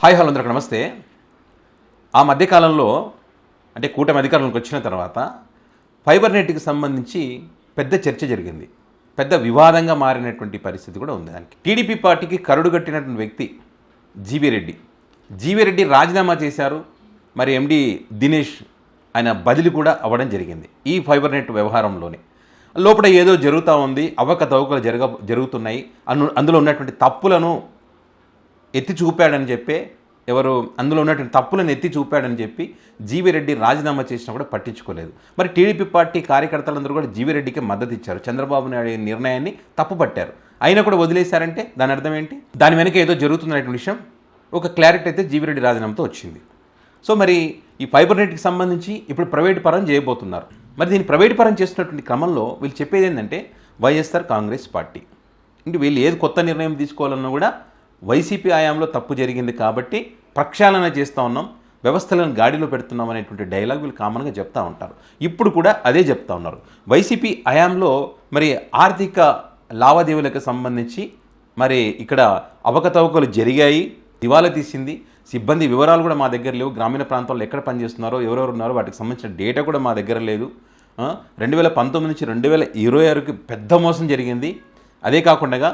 Hi hello అందరికీ నమస్తే. ఆ మధ్యకాలంలో అంటే కూటమి అధికారంలోకి వచ్చిన తర్వాత ఫైబర్ నెట్కి సంబంధించి పెద్ద చర్చ జరిగింది. పెద్ద వివాదంగా మారినటువంటి పరిస్థితి కూడా ఉంది. దానికి టీడీపీ పార్టీకి కరుడు కట్టినటువంటి వ్యక్తి జీవీ రెడ్డి రాజీనామా చేశారు. మరి ఎండి దినేష్ ఆయన బదిలీ కూడా అవ్వడం జరిగింది. ఈ ఫైబర్ నెట్ వ్యవహారంలోనే లోపల ఏదో జరుగుతూ ఉంది, అవకతవకలు జరుగుతున్నాయి, అందులో ఉన్నటువంటి తప్పులను ఎత్తి చూపాడని చెప్పి అందులో ఉన్నటువంటి తప్పులను ఎత్తి చూపాడని చెప్పి జీవీ రెడ్డి రాజీనామా చేసినా కూడా పట్టించుకోలేదు. మరి టీడీపీ పార్టీ కార్యకర్తలందరూ కూడా జీవీ రెడ్డికి మద్దతు ఇచ్చారు. చంద్రబాబు నాయుడు నిర్ణయాన్ని తప్పుపట్టారు. అయినా కూడా వదిలేశారంటే దాని అర్థం ఏంటి? దాని వెనక ఏదో జరుగుతున్నటువంటి విషయం ఒక క్లారిటీ అయితే జీవీ రెడ్డి రాజీనామాతో వచ్చింది. సో మరి ఈ ఫైబర్ నెట్కి సంబంధించి ఇప్పుడు ప్రైవేట్ పరం చేయబోతున్నారు. మరి దీన్ని ప్రైవేట్ పరం చేస్తున్నటువంటి క్రమంలో వీళ్ళు చెప్పేది ఏంటంటే వైఎస్ఆర్ కాంగ్రెస్ పార్టీ ఇంటి వీళ్ళు ఏది కొత్త నిర్ణయం తీసుకోవాలన్నా కూడా వైసీపీ హయాంలో తప్పు జరిగింది కాబట్టి ప్రక్షాళన చేస్తూ ఉన్నాం, వ్యవస్థలను గాడిలో పెడుతున్నాం అనేటువంటి డైలాగ్ వీళ్ళు కామన్గా చెప్తూ ఉంటారు. ఇప్పుడు కూడా అదే చెప్తా ఉన్నారు. వైసీపీ హయాంలో మరి ఆర్థిక లావాదేవీలకు సంబంధించి మరి ఇక్కడ అవకతవకలు జరిగాయి, దివాలా తీసింది. సిబ్బంది వివరాలు కూడా మా దగ్గర లేవు. గ్రామీణ ప్రాంతాల్లో ఎక్కడ పనిచేస్తున్నారో ఎవరెవరు ఉన్నారో వాటికి సంబంధించిన డేటా కూడా మా దగ్గర లేదు. 2019 నుంచి 2026కి పెద్ద మోసం జరిగింది. అదే కాకుండా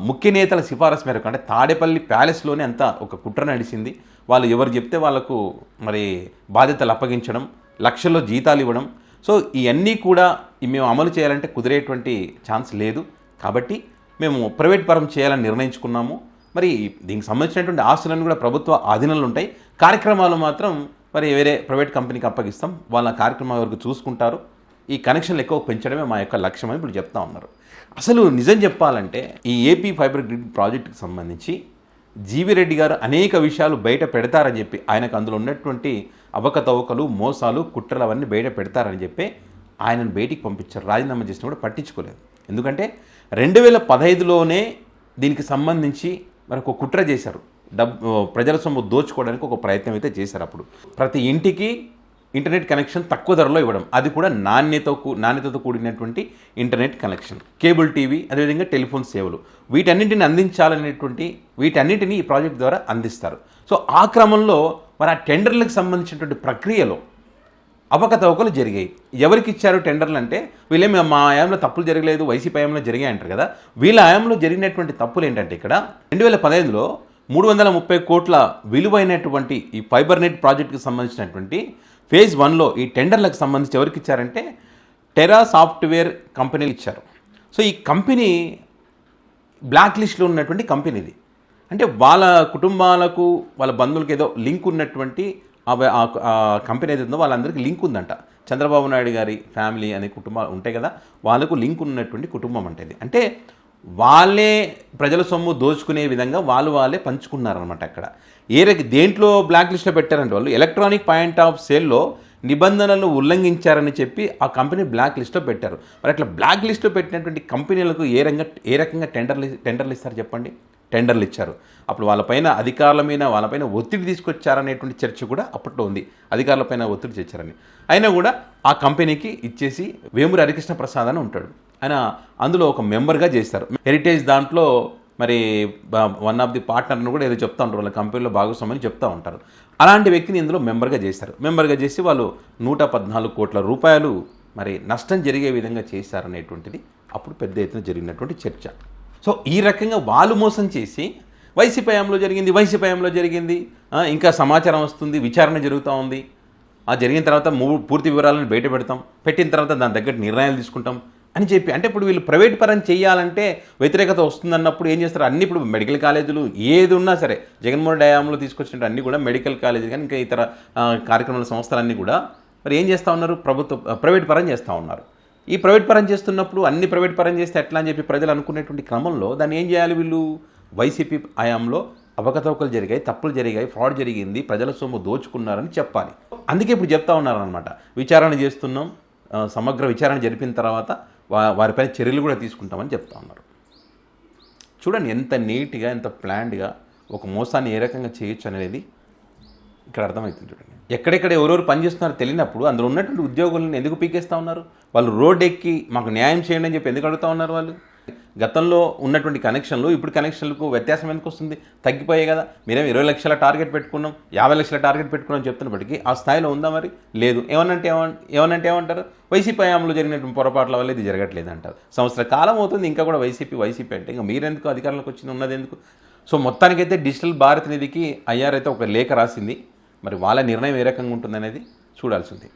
ముఖ్య నేతల సిఫారసు మేరకు అంటే తాడేపల్లి ప్యాలెస్లోనే అంతా ఒక కుట్ర నడిచింది. వాళ్ళు ఎవరు చెప్తే వాళ్ళకు మరి బాధ్యతలు అప్పగించడం, లక్షల్లో జీతాలు ఇవ్వడం. సో ఇవన్నీ కూడా మేము అమలు చేయాలంటే కుదిరేటువంటి ఛాన్స్ లేదు. కాబట్టి మేము ప్రైవేట్ పరం చేయాలని నిర్ణయించుకున్నాము. మరి దీనికి సంబంధించినటువంటి ఆస్తులన్నీ కూడా ప్రభుత్వ ఆధీనంలో ఉంటాయి. కార్యక్రమాలు మాత్రం మరి వేరే ప్రైవేట్ కంపెనీకి అప్పగిస్తాం, వాళ్ళ కార్యక్రమాల వరకు చూసుకుంటారు. ఈ కనెక్షన్లు ఎక్కువ పెంచడమే మా యొక్క లక్ష్యం అని ఇప్పుడు చెప్తా ఉన్నారు. అసలు నిజం చెప్పాలంటే ఈ ఏపీ ఫైబర్ గ్రిడ్ ప్రాజెక్టుకి సంబంధించి జీవీ రెడ్డి గారు అనేక విషయాలు బయట పెడతారని చెప్పి, ఆయనకు అందులో ఉన్నటువంటి అవకతవకలు, మోసాలు, కుట్రలు అవన్నీ బయట పెడతారని చెప్పి ఆయనను బయటికి పంపించారు. రాజీనామా చేసినా కూడా పట్టించుకోలేదు. ఎందుకంటే 2015లోనే దీనికి సంబంధించి మరి ఒక కుట్ర చేశారు. ప్రజల సొమ్ము దోచుకోవడానికి ఒక ప్రయత్నం అయితే చేశారు. అప్పుడు ప్రతి ఇంటికి ఇంటర్నెట్ కనెక్షన్ తక్కువ ధరలో ఇవ్వడం, అది కూడా నాణ్యతతో కూడినటువంటి ఇంటర్నెట్ కనెక్షన్, కేబుల్ టీవీ, అదేవిధంగా టెలిఫోన్ సేవలు, వీటన్నింటినీ ఈ ప్రాజెక్ట్ ద్వారా అందిస్తారు. సో ఆ క్రమంలో మరి ఆ టెండర్లకు సంబంధించినటువంటి ప్రక్రియలో అవకతవకలు జరిగాయి. ఎవరికి ఇచ్చారు టెండర్లు అంటే వీళ్ళేమి మా ఆయంలో తప్పులు జరగలేదు, వైసీపీ ఆయంలో జరిగాయి అంటారు కదా. వీళ్ళ ఆయంలో జరిగినటువంటి తప్పులు ఏంటంటే ఇక్కడ 2015లో 330 కోట్ల విలువైనటువంటి ఈ ఫైబర్ నెట్ ప్రాజెక్టుకి సంబంధించినటువంటి ఫేజ్ 1లో ఈ టెండర్లకు సంబంధించి ఎవరికి ఇచ్చారంటే టెరా సాఫ్ట్వేర్ కంపెనీలు ఇచ్చారు. సో ఈ కంపెనీ బ్లాక్ లిస్ట్లో ఉన్నటువంటి కంపెనీ ఇది. అంటే వాళ్ళ కుటుంబాలకు, వాళ్ళ బంధువులకు ఏదో లింక్ ఉన్నటువంటి ఆ కంపెనీ ఏదైతే ఉందో వాళ్ళందరికీ లింక్ ఉందంట. చంద్రబాబు నాయుడు గారి ఫ్యామిలీ అనే కుటుంబాలు ఉంటాయి కదా, వాళ్ళకు లింక్ ఉన్నటువంటి కుటుంబం అంటే ఇది. అంటే వాళ్ళే ప్రజల సొమ్ము దోచుకునే విధంగా వాళ్ళే పంచుకున్నారనమాట. అక్కడ దేంట్లో బ్లాక్ లిస్ట్లో పెట్టారంటే వాళ్ళు ఎలక్ట్రానిక్ పాయింట్ ఆఫ్ సేల్లో నిబంధనలు ఉల్లంఘించారని చెప్పి ఆ కంపెనీ బ్లాక్ లిస్ట్లో పెట్టారు. మరి అట్లా బ్లాక్ లిస్ట్లో పెట్టినటువంటి కంపెనీలకు ఏ రకంగా టెండర్లు ఇస్తారు చెప్పండి? టెండర్లు ఇచ్చారు. అప్పుడు వాళ్ళపైన ఒత్తిడి తీసుకొచ్చారనేటువంటి చర్చ కూడా అప్పట్లో ఉంది. అధికారులపైన ఒత్తిడి తెచ్చారని. అయినా కూడా ఆ కంపెనీకి ఇచ్చేసి వేమూరి హరికృష్ణ ప్రసాద్ అని ఉంటాడు, ఆయన అందులో ఒక మెంబర్గా చేస్తారు. హెరిటేజ్ దాంట్లో మరి వన్ ఆఫ్ ది పార్ట్నర్ను కూడా ఏదో చెప్తా ఉంటారు, వాళ్ళ కంపెనీలో భాగస్వామని చెప్తూ ఉంటారు. అలాంటి వ్యక్తిని ఇందులో మెంబర్గా చేశారు. మెంబర్గా చేసి వాళ్ళు 114 కోట్ల రూపాయలు మరి నష్టం జరిగే విధంగా చేశారనేటువంటిది అప్పుడు పెద్ద ఎత్తున జరిగినటువంటి చర్చ. సో ఈ రకంగా వాళ్ళు మోసం చేసి వైసీపీ హయాంలో జరిగింది, ఇంకా సమాచారం వస్తుంది, విచారణ జరుగుతూ ఉంది. జరిగిన తర్వాత పూర్తి వివరాలను బయట పెట్టిన తర్వాత దాని తగ్గట్టు నిర్ణయాలు తీసుకుంటాం అని చెప్పి, అంటే ఇప్పుడు వీళ్ళు ప్రైవేట్ పరం చేయాలంటే వ్యతిరేకత వస్తుందన్నప్పుడు ఏం చేస్తారు? అన్ని ఇప్పుడు మెడికల్ కాలేజీలు ఏది ఉన్నా సరే, జగన్మోహన్ హయాంలో తీసుకొచ్చినట్టు అన్నీ కూడా మెడికల్ కాలేజీ కానీ ఇంకా ఇతర కార్యక్రమాల సంస్థలన్నీ కూడా మరి ఏం చేస్తూ ఉన్నారు? ప్రైవేట్ పరం చేస్తూ ఉన్నారు. ఈ ప్రైవేట్ పరం చేస్తున్నప్పుడు అన్ని ప్రైవేట్ పరం చేస్తే ఎట్లా అని చెప్పి ప్రజలు అనుకునేటువంటి క్రమంలో దాన్ని ఏం చేయాలి? వీళ్ళు వైసీపీ హయాంలో అవకతవకలు జరిగాయి, తప్పులు జరిగాయి, ఫ్రాడ్ జరిగింది, ప్రజల సొమ్ము దోచుకున్నారని చెప్పాలి. అందుకే ఇప్పుడు చెప్తా ఉన్నారనమాట, విచారణ చేస్తున్నాం, సమగ్ర విచారణ జరిపిన తర్వాత వారిపైన చర్యలు కూడా తీసుకుంటామని చెప్తా ఉన్నారు. చూడండి ఎంత నీట్గా, ఎంత ప్లాన్డ్గా ఒక మోసాన్ని ఏ రకంగా చేయొచ్చు అనేది ఇక్కడ అర్థమవుతుంది. చూడండి ఎక్కడెక్కడ ఎవరెవరు పనిచేస్తున్నారో తెలియనప్పుడు అందులో ఉన్నటువంటి ఉద్యోగులను ఎందుకు పీకేస్తూ ఉన్నారు? వాళ్ళు రోడ్ ఎక్కి మాకు న్యాయం చేయండి అని చెప్పి ఎందుకు అడుగుతూ ఉన్నారు? వాళ్ళు గతంలో ఉన్నటువంటి కనెక్షన్లు ఇప్పుడు కనెక్షన్లకు వ్యత్యాసం ఎందుకు వస్తుంది? తగ్గిపోయాయి కదా. మీరేం 20 లక్షల టార్గెట్ పెట్టుకున్నాం, 50 లక్షల టార్గెట్ పెట్టుకున్నాం చెప్తున్నప్పటికీ ఆ స్థాయిలో ఉందా మరి? లేదు. ఏమంటారు? వైసీపీ హయాంలో జరిగినటువంటి పొరపాట్ల వల్ల ఇది జరగట్లేదు అంటారు. సంవత్సర కాలం అవుతుంది ఇంకా కూడా వైసీపీ అంటే ఇంకా మీరెందుకు అధికారంలోకి వచ్చి ఉన్నది ఎందుకు? సో మొత్తానికైతే డిజిటల్ భారత్ నిధికి ఐఆర్ అయితే ఒక లేఖ రాసింది. మరి వాళ్ళ నిర్ణయం ఏ రకంగా ఉంటుందనేది చూడాల్సింది.